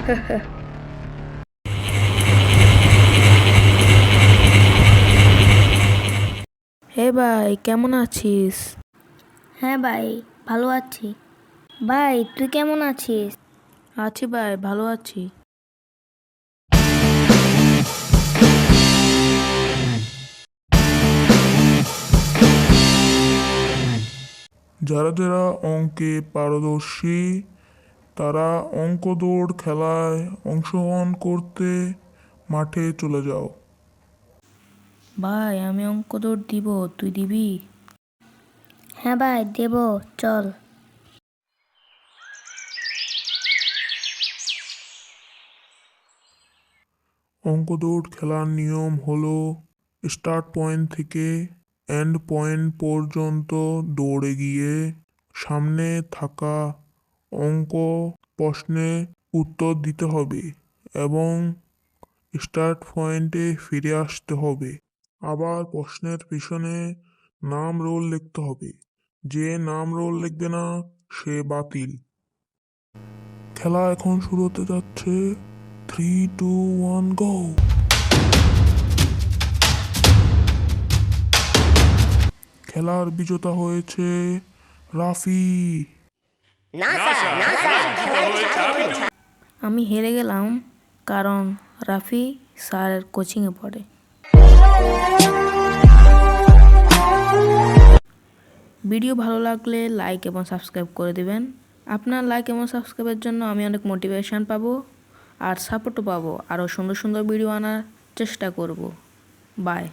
হে ভাই, কেমন আছিস? হ্যাঁ ভাই, ভালো আছি। ভাই তুই কেমন আছিস? আছি ভাই, ভালো আছি। যারা যারা অঙ্কে পারদর্শী তারা অঙ্ক দৌড় খেলায় অংশগ্রহণ করতে মাঠে চলে যাও। ভাই, আমি অঙ্ক দৌড় দিব, তুই দিবি? হ্যাঁ ভাই, দেব, চল। অঙ্ক দৌড় খেলার নিয়ম হলো স্টার্ট পয়েন্ট থেকে এন্ড পয়েন্ট পর্যন্ত দৌড়ে গিয়ে সামনে থাকা অঙ্ক প্রশ্নে উত্তর দিতে হবে এবং স্টার্ট পয়েন্টে ফিরে আসতে হবে। আবার প্রশ্নের পিছনে নাম রোল লিখতে হবে। যে নাম রোল লিখবে না সে বাতিল। খেলা এখন শুরু হতে যাচ্ছে। 3, 2, 1, গো। খেলার বিজেতা হয়েছে রাফি। আমি হেরে গেলাম কারণ রাফি স্যারের কোচিংয়ে পড়ে। ভিডিও ভালো লাগলে লাইক এবং সাবস্ক্রাইব করে দিবেন। আপনার লাইক এবং সাবস্ক্রাইবের জন্য আমি অনেক মোটিভেশন পাবো আর সাপোর্টও পাবো। আরও সুন্দর সুন্দর ভিডিও আনার চেষ্টা করব। বাই।